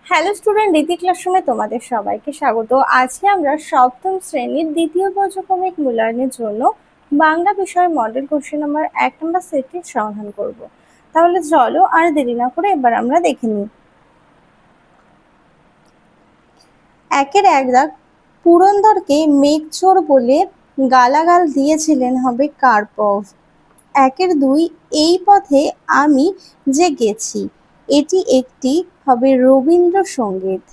Hello student, রীতি ক্লাসরুমে তোমাদের সবাইকে স্বাগত। আজকে আমরা সপ্তম শ্রেণীর দ্বিতীয় পর্যক্রমিক মূল্যায়নের জন্য বাংলা বিষয়ের মডেল কোশ্চেন নাম্বার 1 নম্বর সেটটির সমাধান করব। তাহলে চলো আর দেরি না করে এবার আমরা দেখে নিই। একের এক দাগ, পুরন্দরকে মেঘচোর বলে গালাগাল দিয়েছিলেন হবে কার্পভ। একের দুই, এই পথে আমি যে গেছি, এটি একটি হবে রবীন্দ্রসঙ্গীত।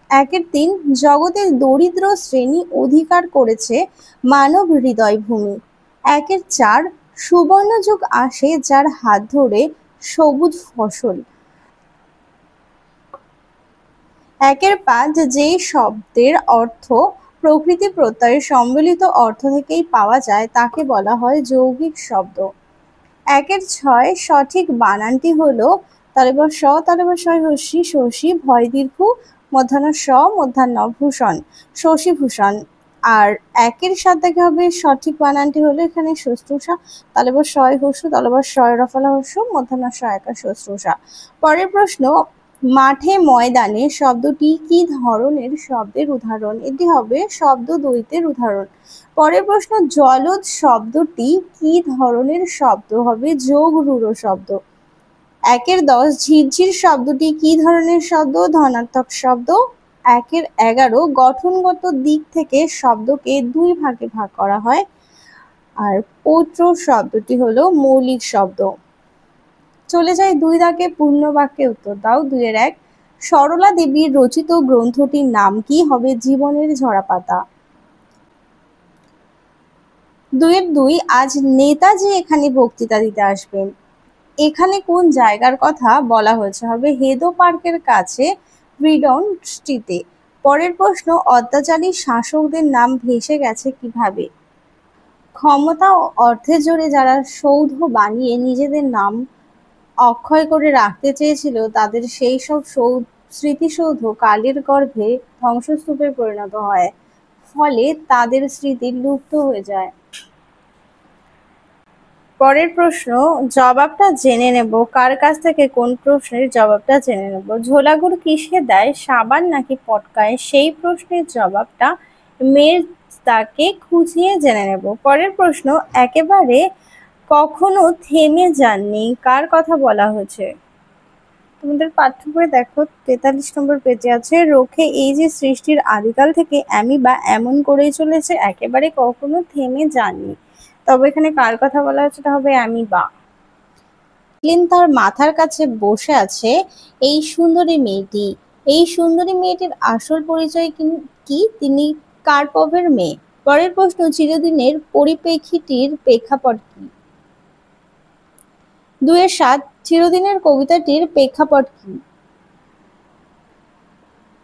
একের তিন, জগতের দরিদ্র শ্রেণী অধিকার করেছে মানব হৃদয় ভূমি। একের চার, সুবর্ণযুগ আসে যার হাত ধরে সবুজ ফসল। একের পাঁচ, যে শব্দের অর্থ প্রকৃতি প্রত্যয়ের সম্মিলিত অর্থ থেকেই পাওয়া যায় তাকে বলা হয় যৌগিক শব্দ। একের ছয়, সঠিক বানানটি হলো তালেবর স তালেবর শয় হস্যি শশী ভয় দীর্ঘ মধ্যাহ্ন স মধ্যাহ্ন ভূষণ শশীভূষণ। আর একের সাত থেকে হবে সঠিক বানানটি হলো এখানে শস্ত্রুষা তালেবর শয় হস্য তালেবর শয় রফলা হস্য মধ্যাহ্ন স একা শস্ত্রুষা। পরের প্রশ্ন, মাঠে ময়দানে শব্দটি কি ধরনের শব্দের উদাহরণ? এটি হবে শব্দ দ্বৈতের উদাহরণ। পরের প্রশ্ন, জলদ শব্দটি কি ধরনের শব্দ? হবে যোগ রূঢ় শব্দ। একের 10, ঝিরঝির শব্দটি কি ধরনের শব্দ? ধনাত্মক শব্দ। একের 11, গঠনগত দিক থেকে শব্দকে দুই ভাগে ভাগ করা হয়। আর পৌত্র শব্দটি হলো মৌলিক শব্দ। চলে যায় দুই দাগে, পূর্ণ বাক্যে উত্তর দাও। 2-1, সরলা দেবীর রচিত গ্রন্থটির নাম কি? হবে জীবনের ঝরাপাতা। 2-2, আজ নেতাজি এখানে বক্তৃতা দিতে আসবেন। এখানে কোন জায়গার কথা বলা হয়েছে? হবে হেদো পার্কের কাছে ফ্রিডন স্ট্রিটে। পরের প্রশ্ন, অত্যাচারী শাসকদের নাম ভেসে গেছে কিভাবে? ক্ষমতা ও অর্থের জোরে যারা সৌধ বানিয়ে নিজেদের নাম অক্ষয় করে রাখতে চেয়েছিল তাদের সেই সব স্মৃতিসৌধ কালের গর্ভে ধ্বংসস্তূপে পরিণত হয়, ফলে তাদের স্মৃতি লুপ্ত হয়ে যায়। পরের প্রশ্ন, জবাবটা জেনে নেব। কার কাছ থেকে কোন প্রশ্নের জবাবটা জেনে নেব? ঝোলাগুড় কিসে দেয়, সাবান নাকি পটকায়? সেই প্রশ্নের জবাবটা মেজদাকে খুঁজিয়ে জেনে নেব। পরের প্রশ্ন, একেবারে কখনো থেমে যাননি, কার কথা বলা হয়েছে? তোমাদের পাঠ্য বই দেখো 43 নম্বর পেজে আছে, রোখে এই যে সৃষ্টির আদিকাল থেকে আমি বা এমন করেই চলেছে, একেবারে কখনো থেমে যাননি। তবে এখানে কার কথা বলা হচ্ছে? এটা হবে আমি বা। তার মাথার কাছে বসে আছে এই সুন্দরী মেয়েটি। এই সুন্দরী মেয়েটির আসল পরিচয় কি? তিনি কার্পভের মেয়ে। পরের প্রশ্ন, চিরদিনের পরিপ্রেক্ষিটির প্রেক্ষাপট কি? 2-7, চিরদিনের কবিতাটির প্রেক্ষাপট কি?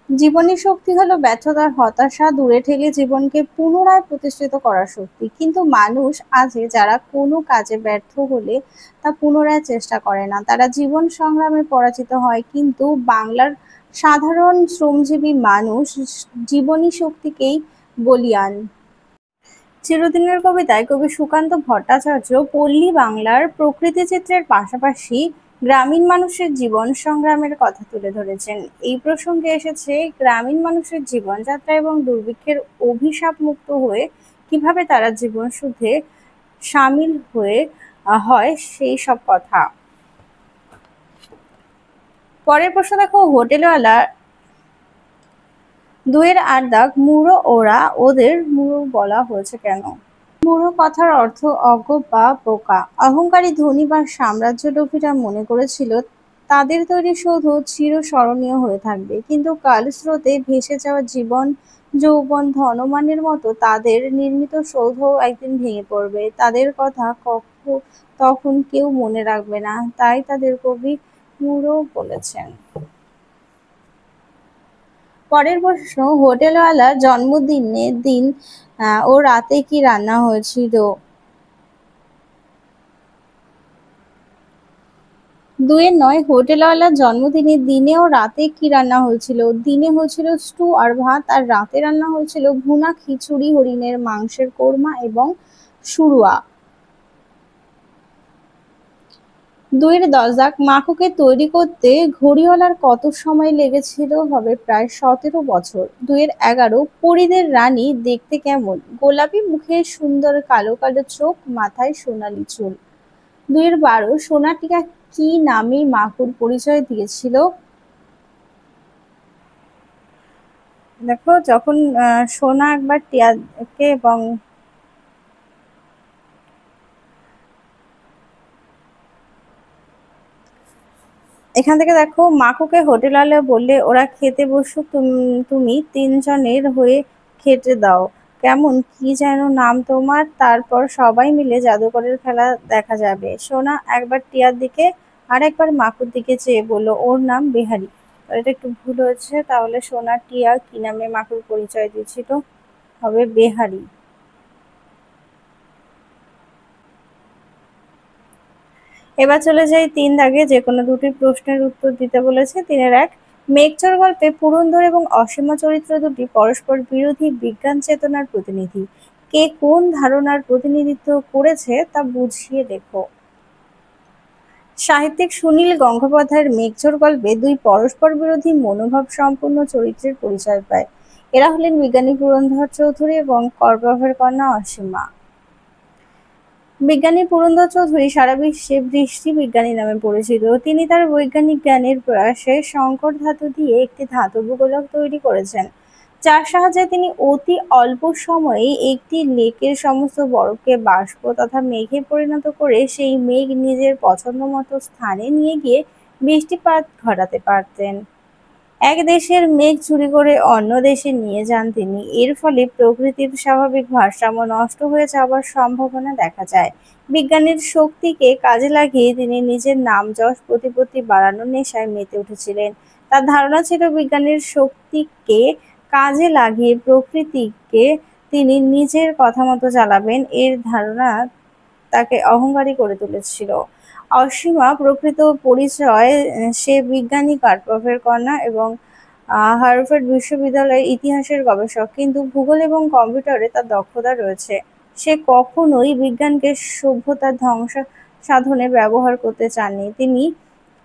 জীবনী শক্তি হলো ব্যর্থতার হতাশা দূরে ঠেলে জীবনকে পুনরায় প্রতিষ্ঠিত করার শক্তি। কিন্তু মানুষ আছে যারা কোনো কাজে ব্যর্থ হলে তা পুনরায় চেষ্টা করে না, তারা জীবন সংগ্রামে পরাজিত হয়। কিন্তু বাংলার সাধারণ শ্রমজীবী মানুষ জীবনী শক্তিকেই বলীয়ান। চিরদিনের কবিতায় কবি সুকান্ত ভট্টাচার্য পল্লী বাংলার প্রকৃতি চিত্রের পাশাপাশি গ্রামীণ মানুষের জীবন সংগ্রামের কথা তুলে ধরেছেন। এই প্রসঙ্গে এসেছে গ্রামীণ মানুষের জীবনযাত্রা এবং দুর্ভিক্ষের অভিশাপ মুক্ত হয়ে কিভাবে তারা জীবন শুদ্ধে সামিল হয় সেই সব কথা। পরের প্রশ্ন দেখো, হোটেলওয়ালা 2-8 দাগ, মূঢ় ওরা, ওদের মূঢ় বলা হয়েছে কেন? মূঢ় কথার অর্থ অজ্ঞ বা বোকা। অহংকারী ধনী বা সাম্রাজ্যলোভীরা মনে করেছিল তাদের তৈরি সৌধ চিরস্মরণীয় হয়ে থাকবে, কিন্তু কালস্রোতে ভেসে যাওয়া জীবন যৌবন ধনমানের মতো তাদের নির্মিত সৌধও একদিন ভেঙে পড়বে। তাদের কথা তখন কেউ মনে রাখবে না, তাই তাদের কবি মূঢ় বলেছেন। পরের প্রশ্ন, হোটেলওয়ালার জন্মদিনের দিন ও রাতে কি রান্না হয়েছিল? 2-9, হোটেলওয়ালার জন্মদিনের দিনে ও রাতে কি রান্না হয়েছিল? দিনে হয়েছিল স্টু আর ভাত, আর রাতে রান্না হয়েছিল ভুনা খিচুড়ি, হরিণের মাংসের কোরমা এবং শুরুয়া। ২-এর ১০ দাগ, মাকুকে তৈরি করতে ঘড়িওয়ালার কত সময় লেগেছিল? হবে প্রায় ১৭ বছর। ২-এর ১১, পরীদের রানী দেখতে কেমন? গোলাপি মুখে, সুন্দর কালো কালো চোখ, মাথায় সোনালী চুল। ২-এর ১২, সোনার টিকা কি নামে মাকুর পরিচয় দিয়েছিল? দেখো, যখন সোনা একবার টিয়াকে এবং এখান থেকে দেখো, মাকুকে হোটেলওয়ালা বললে ওরা খেতে বসুক, তুমি তিনজনের হয়ে খেতে দাও। কেমন, কি যেন নাম তোমার? তারপর সবাই মিলে জাদুকরের খেলা দেখা যাবে। সোনা একবার টিয়ার দিকে আর একবার মাকুর দিকে চেয়ে বলল, ওর নাম বেহারি। এটা একটু ভুল হয়েছে, তাহলে সোনা টিয়া কি নামে মাকুর পরিচয় দিয়েছিল? হবে বেহারি। এবার চলে যাই ৩ দাগে, যে কোনো দুটি প্রশ্নের উত্তর দিতে বলেছে। ৩-এর ১, মেঘচোর গল্পে পুরন্দর এবং অসীমা চরিত্র দুটি পরস্পর বিরোধী বিজ্ঞান চেতনার প্রতিনিধি। কে কোন ধারণার প্রতিনিধিত্ব করেছে তা বুঝিয়ে লেখো। সাহিত্যিক সুনীল গঙ্গোপাধ্যায়ের মেঘচোর গল্পে দুই পরস্পর বিরোধী মনোভাব সম্পন্ন চরিত্রের পরিচয় পায়। এরা হলেন বিজ্ঞানী পুরন্দর চৌধুরী এবং কর্পভের কন্যা অসীমা। বিজ্ঞানী পুরন্দর চৌধুরী সারা বিশ্বে বৃষ্টি বিজ্ঞানী নামে পরিচিত। তিনি তার বৈজ্ঞানিক জ্ঞানের প্রয়াসে সংকর ধাতু দিয়ে একটি ধাতব গোলক তৈরি করেছেন, যার সাহায্যে তিনি অতি অল্প সময়ে একটি লেকের সমস্ত বরফকে বাষ্প তথা মেঘে পরিণত করে সেই মেঘ নিজের পছন্দ মতো স্থানে নিয়ে গিয়ে বৃষ্টিপাত ঘটাতে পারতেন। এক দেশের মেঘ চুরি করে অন্য দেশে নিয়ে যান তিনি। এর ফলে প্রকৃতির স্বাভাবিক ভারসাম্য নষ্ট হয়ে যাওয়ার সম্ভাবনা দেখা যায়। বিজ্ঞানের শক্তিকে কাজে লাগিয়ে তিনি নিজের নাম যশ প্রতিপত্তি বাড়ানোর নেশায় মেতে উঠেছিলেন। তার ধারণা ছিল বিজ্ঞানের শক্তিকে কাজে লাগিয়ে প্রকৃতিকে তিনি নিজের কথা মতো চালাবেন। এর ধারণা তাকে অহংকারী করে তুলেছিল। অসীমা প্রকৃত পরিচয়, সে বিজ্ঞানী কার্পভের কন্যা এবং হার্ভার্ড বিশ্ববিদ্যালয়ের ইতিহাসের গবেষক, কিন্তু ভূগোল এবং কম্পিউটারে তার দক্ষতা রয়েছে। সে কখনোই বিজ্ঞানকে সভ্যতার ধ্বংস সাধনে ব্যবহার করতে চাননি। তিনি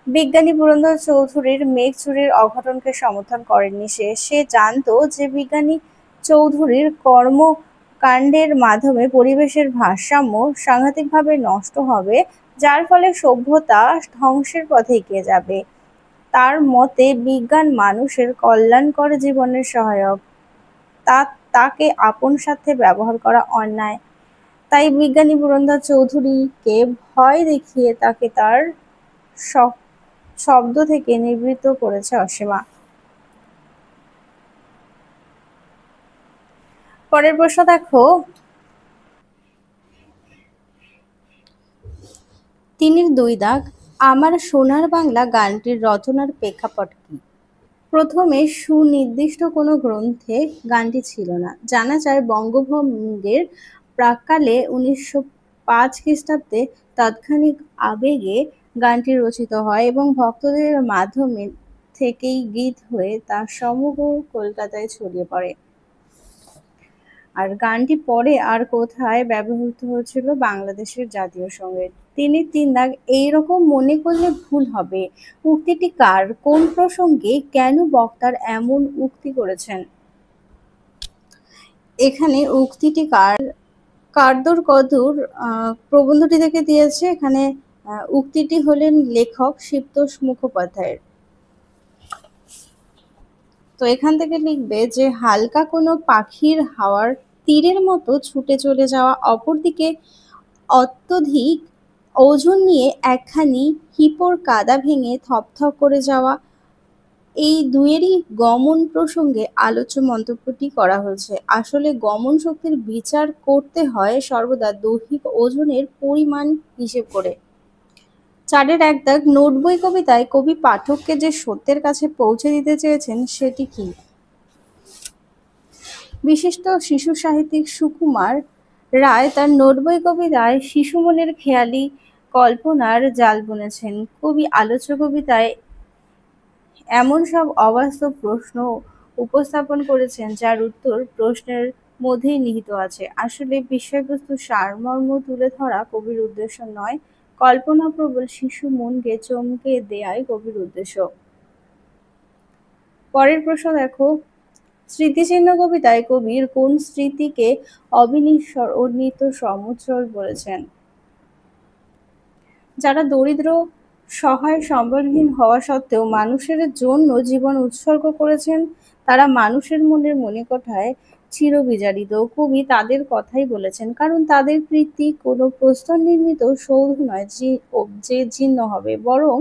বিজ্ঞানী পুরন্দর চৌধুরীর মেঘ চুরির অঘটনকে সমর্থন করেননি। সে জানতো যে বিজ্ঞানী চৌধুরীর কর্মকাণ্ডের মাধ্যমে পরিবেশের ভারসাম্য সাংঘাতিকভাবে নষ্ট হবে, যার ফলে সভ্যতা ধ্বংসের পথে এগিয়ে যাবে। তার মতে বিজ্ঞান মানুষের কল্যাণকর জীবনের সহায়ক, তাকে আপন স্বার্থে ব্যবহার করা অন্যায়। তাই বিজ্ঞানী পুরন্দর চৌধুরীকে ভয় দেখিয়ে তাকে তার শব্দ থেকে নিবৃত্ত করেছে অসীমা। পরের প্রশ্ন দেখো, ৩-এর ২ দাগ, আমার সোনার বাংলা গানটির রচনার প্রেক্ষাপট কি? প্রথমে সুনির্দিষ্ট কোনো গ্রন্থে গানটি ছিল না। জানা যায় বঙ্গভঙ্গের প্রাক্কালে ১৯০৫ খ্রিস্টাব্দে তাৎক্ষণিক আবেগে গানটি রচিত হয় এবং ভক্তদের মাধ্যমে থেকেই গীত হয়ে তা সমগ্র কলকাতায় ছড়িয়ে পড়ে। আর গানটি পরে আর কোথায় ব্যবহৃত হয়েছিল? বাংলাদেশের জাতীয় সঙ্গীত। ৩-এর ৩ দাগ, এইরকম মনে করলে ভুল হবে। উক্তিটি কার, কোন প্রসঙ্গে, কেন বক্তার এমন উক্তি করেছেন? এখানে উক্তিটি কারদর কদর প্রবন্ধটি থেকে দিয়েছে। এখানে উক্তিটি হলেন লেখক শিবতোষ মুখোপাধ্যায়ের। তো এখান থেকে লিখবে যে হালকা কোনো পাখির হাওয়ার তীরের মতো ছুটে চলে যাওয়া, অপরদিকে অত্যধিক ওজন নিয়ে একখানি হিপোর কাদা ভেঙে থপথপ করে যাওয়া, এই দুয়েরই গমন প্রসঙ্গে আলোচ্য মন্তব্যটি করা হয়েছে। আসলে গমন শক্তির বিচার করতে হয় সর্বদা দৈহিক ওজনের পরিমাণ হিসেব করে। ৪-এর ১ দাগ, নোটবই কবিতায় কবি পাঠককে যে সত্যের কাছে পৌঁছে দিতে চেয়েছেন সেটি কি? বিশিষ্ট শিশু সাহিত্যিক সুকুমার রায় তার নোটবই কবিতায় শিশু মনের খেয়ালি কল্পনার জাল বুনেছেন। কবি আলোচ্য কবিতায় এমন সব অবাস্তব প্রশ্ন উপস্থাপন করেছেন যার উত্তর প্রশ্নের মধ্যেই নিহিত আছে। আসলে বিষয়বস্তুর সারমর্ম তুলে ধরা কবির উদ্দেশ্য নয়, কল্পনাপ্রবল শিশু মনকে চমকে দেয়াই কবির উদ্দেশ্য। পরের প্রশ্ন দেখো, স্মৃতিচিহ্ন কবিতায় কবির কোন স্মৃতিকে অবিনিশ্বর ও নিত্য সমুজ্জ্বল বলেছেন? যারা দরিদ্র, সহায়, সম্বলহীন হওয়া সত্ত্বেও মানুষের জন্য জীবন উৎসর্গ করেছেন, তারা মানুষের মনের মণিকোঠায় চিরবিজারিত। কবি তাদের কথাই বলেছেন, কারণ তাদের কীর্তি কোনো প্রস্তর নির্মিত সৌধ নয় যে জীর্ণ হবে, বরং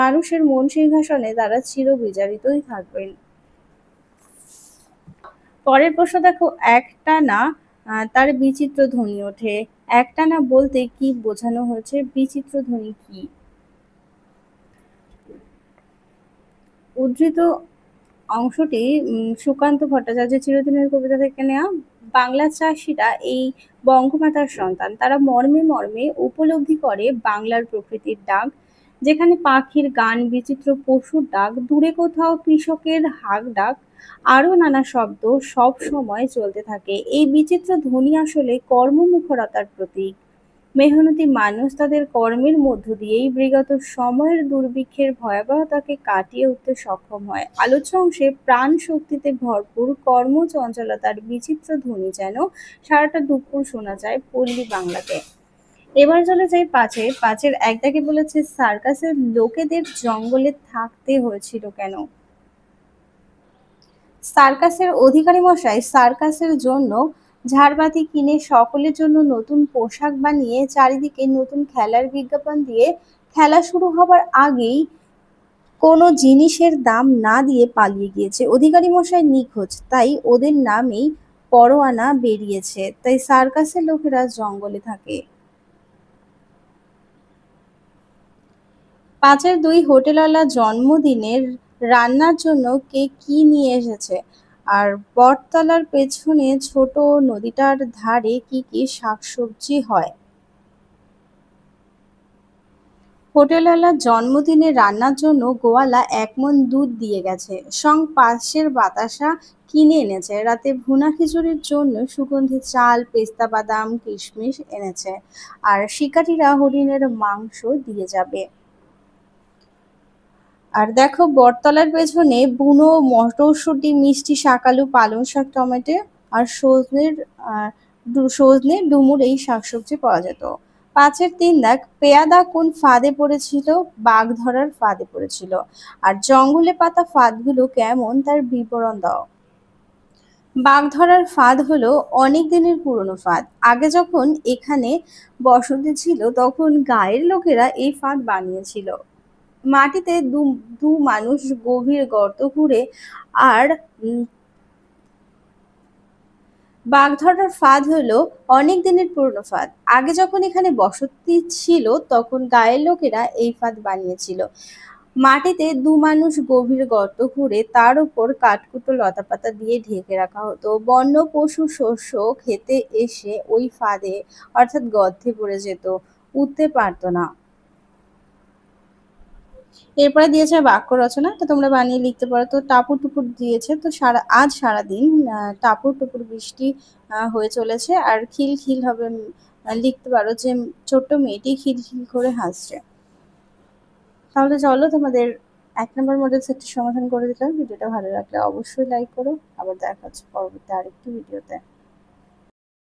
মানুষের মন সিংহাসনে তারা চিরবিজারিতই থাকবেন। পরের প্রশ্ন দেখো, একটানা তার বিচিত্র ধ্বনি ওঠে। একটানা বলতে কি বোঝানো হয়েছে? বিচিত্র ধ্বনি কি? উদ্ধৃত অংশটি সুকান্ত ভট্টাচার্যের চিরদিনের কবিতা থেকে নেওয়া। বাংলার চাষিরা এই বঙ্গমাতার সন্তান। তারা মর্মে মর্মে উপলব্ধি করে বাংলার প্রকৃতির ডাক, যেখানে পাখির গান, বিচিত্র পশুর ডাক, দূরে কোথাও কৃষকের হাক ডাক, আরও নানা শব্দ সব সময় চলতে থাকে। এই বিচিত্র ধ্বনি আসলে কর্মমুখরতার প্রতীক। মেহনতি মানুষ তাদের কর্মের মধ্য দিয়েই বিগত সময়ের দুর্ভিক্ষের ভয়াবহতাকে কাটিয়ে উঠতে সক্ষম হয়। আলোচ্য অংশে প্রাণ শক্তিতে ভরপুর কর্মচঞ্চলতার বিচিত্র ধ্বনি যেন সারাটা দুপুর শোনা যায় পল্লী বাংলাতে। এবার চলে যাই পাঁচের। পাঁচের এক দাগে বলেছে, সার্কাসের লোকেদের জঙ্গলে থাকতে হয়েছিল কেন? সার্কাসের অধিকারী মশাই সার্কাসের জন্য ঝাড়বাতি কিনে সকলের জন্য নতুন পোশাক বানিয়ে চারিদিকে নতুন খেলার বিজ্ঞাপন দিয়ে খেলা শুরু হবার আগেই কোনো জিনিসের দাম না দিয়ে পালিয়ে গিয়েছে। অধিকারী মশাই নিখোঁজ, তাই ওদের নামেই পরোয়ানা বেরিয়েছে, তাই সার্কাসের লোকেরা জঙ্গলে থাকে। পাঁচের দুই, হোটেলওয়ালা জন্মদিনের রান্নার জন্য কে কি নিয়ে এসেছে? আর বটতলার পেছনে ছোট নদীটার ধারে কি কি শাকসবজি হয়? হোটেলওয়ালার জন্মদিনে রান্নার জন্য গোয়ালা 1 মণ দুধ দিয়ে গেছে, পাশের বাতাসা কিনে এনেছে, রাতে ভুনা খিচুড়ির জন্য সুগন্ধি চাল, পেস্তা বাদাম, কিশমিশ এনেছে, আর শিকারীরা হরিণের মাংস দিয়ে যাবে। আর দেখো, বটতলার পেছনে বুনো মটরশুঁটি, মিষ্টি শাকালু, পালং শাক, টমেটো আর সজনে ডুমুর এই শাকসবজি পাওয়া যেত। পাঁচের তিন দাগ, পেয়াদা কোন ফাঁদে পড়েছিল? বাঘ ধরার ফাঁদে পড়েছিল। আর জঙ্গলে পাতা ফাঁদগুলো কেমন তার বিবরণ দাও। বাঘ ধরার ফাঁদ হলো অনেক দিনের পুরনো ফাঁদ। আগে যখন এখানে বসতি ছিল তখন গাঁয়ের লোকেরা এই ফাঁদ বানিয়েছিল। মাটিতে দু মানুষ গভীর গর্ত খুঁড়ে আর বাঘ ধরার ফাঁদ হলো অনেক দিনের পুরনো ফাঁদ। আগে যখন এখানে বসতি ছিল তখন গাঁয়ের লোকেরা এই ফাঁদ বানিয়েছিল। মাটিতে দু মানুষ গভীর গর্ত খুঁড়ে তার উপর কাঠকুটো লতাপাতা দিয়ে ঢেকে রাখা হতো। বন্য পশু শস্য খেতে এসে ওই ফাঁদে অর্থাৎ গর্তে পড়ে যেত, উঠতে পারতো না। এরপরে দিয়েছে বাক্য রচনা, তো তোমরা বানিয়ে লিখতে পারো। তো টাপুর টুপুর দিয়েছে, তো আজ সারাদিন টাপুর টুপুর বৃষ্টি হয়ে চলেছে আর খিল খিল হবে। লিখতে পারো যে ছোট্ট মেয়েটি খিল খিল করে হাসছে। তাহলে চলো, তোমাদের 1 নম্বর মডেল সেটটি সমাধান করে দিলাম। ভিডিওটা ভালো লাগলে অবশ্যই লাইক করো। আবার দেখা হচ্ছে পরবর্তী আরেকটি ভিডিওতে।